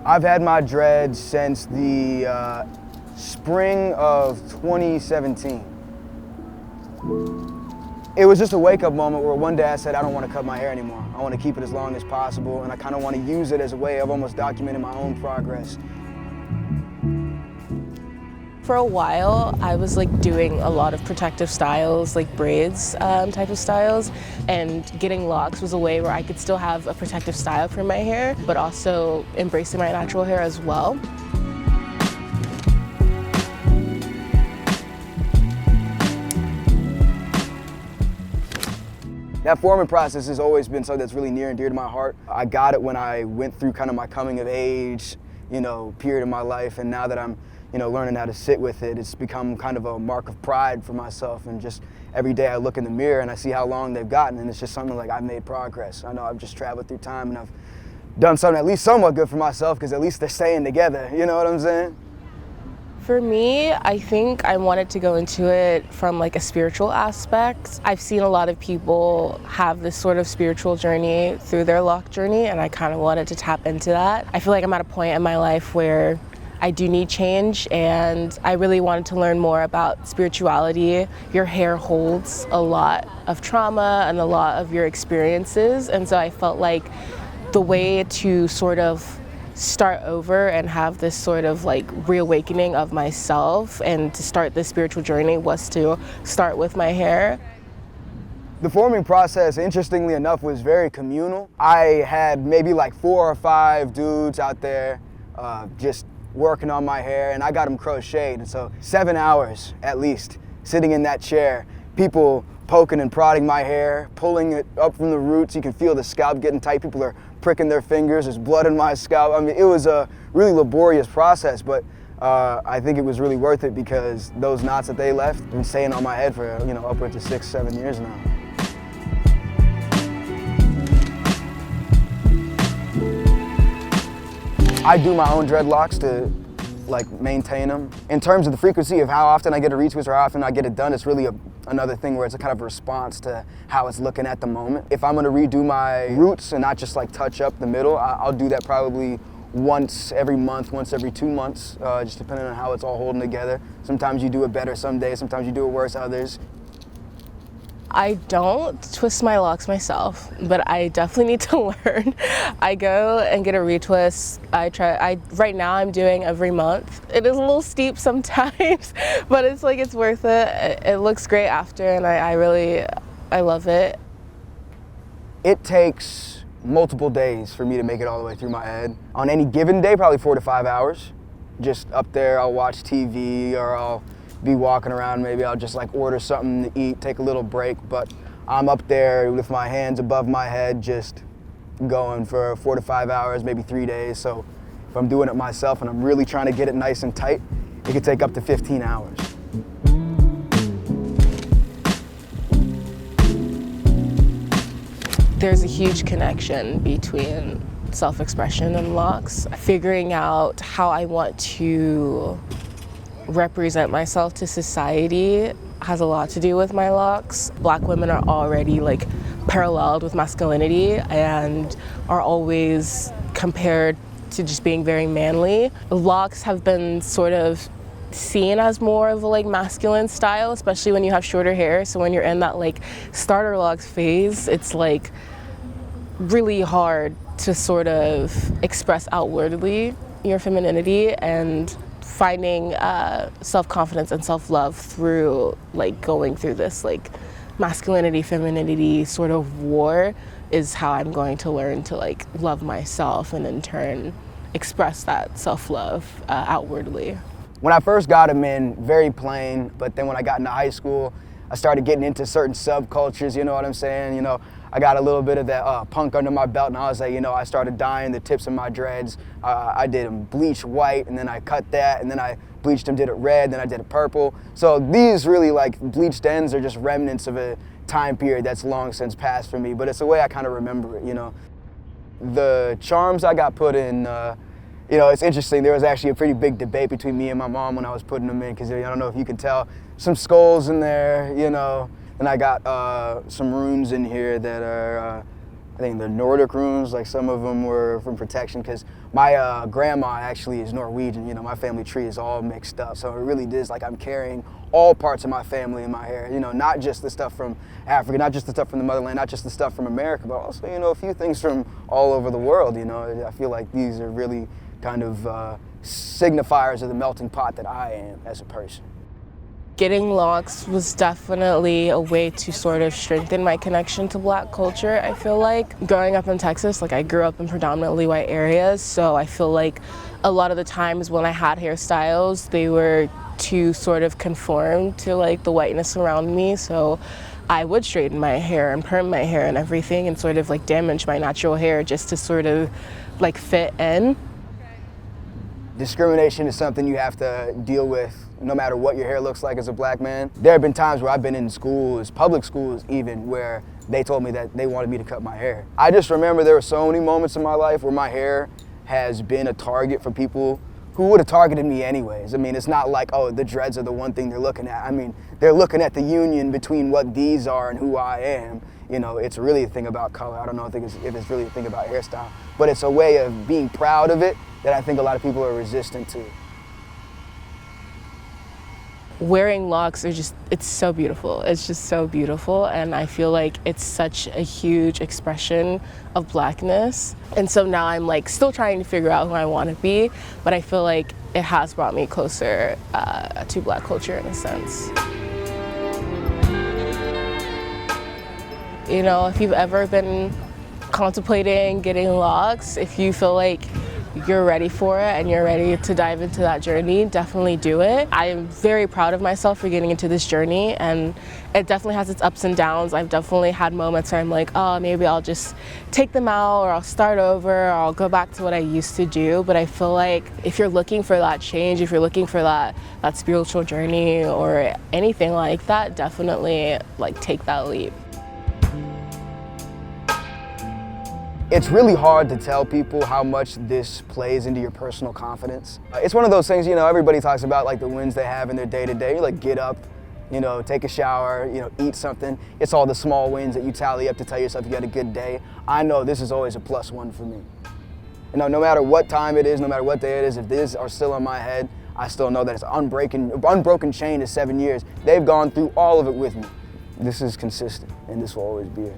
I've had my dreads since the spring of 2017. It was just a wake-up moment where one day I said, I don't want to cut my hair anymore. I want to keep it as long as possible, and I kind of want to use it as a way of almost documenting my own progress. For a while, I was like doing a lot of protective styles, like braids type of styles, and getting locks was a way where I could still have a protective style for my hair, but also embracing my natural hair as well. That forming process has always been something that's really near and dear to my heart. I got it when I went through kind of my coming of age, period of my life, and now that I'm learning how to sit with it, it's become kind of a mark of pride for myself. And just every day I look in the mirror and I see how long they've gotten, and it's just something like I've made progress. I know I've just traveled through time and I've done something at least somewhat good for myself, because at least they're staying together, you know what I'm saying? For me, I think I wanted to go into it from like a spiritual aspect. I've seen a lot of people have this sort of spiritual journey through their lock journey, and I kind of wanted to tap into that. I feel like I'm at a point in my life where I do need change, and I really wanted to learn more about spirituality. Your hair holds a lot of trauma and a lot of your experiences, and so I felt like the way to sort of start over and have this sort of like reawakening of myself and to start this spiritual journey was to start with my hair. The forming process, interestingly enough, was very communal. I had maybe like 4 or 5 dudes out there just working on my hair, and I got them crocheted. And so 7 hours at least sitting in that chair, people poking and prodding my hair, pulling it up from the roots. You can feel the scalp getting tight. People are pricking their fingers. There's blood in my scalp. I mean, it was a really laborious process, but I think it was really worth it, because those knots that they left have been staying on my head for upwards of 6, 7 years now. I do my own dreadlocks to maintain them. In terms of the frequency of how often I get a retwist or how often I get it done, it's really another thing where it's a kind of a response to how it's looking at the moment. If I'm gonna redo my roots and not just touch up the middle, I'll do that probably once every month, once every 2 months, just depending on how it's all holding together. Sometimes you do it better some days, sometimes you do it worse others. I don't twist my locks myself, but I definitely need to learn. I go and get a retwist. Right now I'm doing every month. It is a little steep sometimes, but it's worth it. It looks great after, and I love it. It takes multiple days for me to make it all the way through my head. On any given day, probably 4 to 5 hours. Just up there, I'll watch TV, or I'll be walking around. Maybe I'll just order something to eat, take a little break, but I'm up there with my hands above my head, just going for 4 to 5 hours, maybe 3 days. So if I'm doing it myself and I'm really trying to get it nice and tight, it could take up to 15 hours. There's a huge connection between self-expression and locks. Figuring out how I want to represent myself to society has a lot to do with my locks. Black women are already paralleled with masculinity and are always compared to just being very manly. Locks have been sort of seen as more of a masculine style, especially when you have shorter hair. So when you're in that starter locks phase, it's really hard to sort of express outwardly your femininity, and finding self-confidence and self-love through going through this masculinity, femininity sort of war is how I'm going to learn to love myself, and in turn express that self-love outwardly. When I first got them in, very plain, but then when I got into high school, I started getting into certain subcultures, you know what I'm saying? I got a little bit of that punk under my belt, and I was I started dyeing the tips of my dreads. I did them bleach white, and then I cut that, and then I bleached them, did it red, then I did it purple. So these really bleached ends are just remnants of a time period that's long since passed for me, but it's the way I kind of remember it, The charms I got put in, it's interesting. There was actually a pretty big debate between me and my mom when I was putting them in, because I don't know if you can tell, some skulls in there, and I got some runes in here that are I think the Nordic runes, like some of them were from protection, because my grandma actually is Norwegian. You know, my family tree is all mixed up. So it really is like I'm carrying all parts of my family in my hair. You know, not just the stuff from Africa, not just the stuff from the motherland, not just the stuff from America, but also, you know, a few things from all over the world. You know, I feel like these are really kind of signifiers of the melting pot that I am as a person. Getting locks was definitely a way to sort of strengthen my connection to Black culture, I feel like. Growing up in Texas, like I grew up in predominantly white areas, so I feel like a lot of the times when I had hairstyles, they were to sort of conform to like the whiteness around me, so I would straighten my hair and perm my hair and everything and sort of like damage my natural hair just to sort of like fit in. Discrimination is something you have to deal with no matter what your hair looks like as a Black man. There have been times where I've been in schools, public schools even, where they told me that they wanted me to cut my hair. I just remember there were so many moments in my life where my hair has been a target for people who would have targeted me anyways. I mean, it's not like, oh, the dreads are the one thing they're looking at. I mean, they're looking at the union between what these are and who I am. You know, it's really a thing about color. I don't know if it's really a thing about hairstyle, but it's a way of being proud of it that I think a lot of people are resistant to. Wearing locks are just, it's so beautiful. It's just so beautiful, and I feel like it's such a huge expression of Blackness. And so now I'm like still trying to figure out who I want to be, but I feel like it has brought me closer to Black culture in a sense. You know, if you've ever been contemplating getting locks, if you feel like you're ready for it and you're ready to dive into that journey, definitely do it. I am very proud of myself for getting into this journey, and it definitely has its ups and downs. I've definitely had moments where I'm like, oh, maybe I'll just take them out, or I'll start over, or I'll go back to what I used to do. But I feel like if you're looking for that change, if you're looking for that spiritual journey or anything like that, definitely like take that leap. It's really hard to tell people how much this plays into your personal confidence. It's one of those things, you know, everybody talks about like the wins they have in their day-to-day. You like get up, you know, take a shower, you know, eat something. It's all the small wins that you tally up to tell yourself you had a good day. I know this is always a +1 for me. You know, no matter what time it is, no matter what day it is, if these are still in my head, I still know that it's an unbroken chain of 7 years. They've gone through all of it with me. This is consistent, and this will always be it.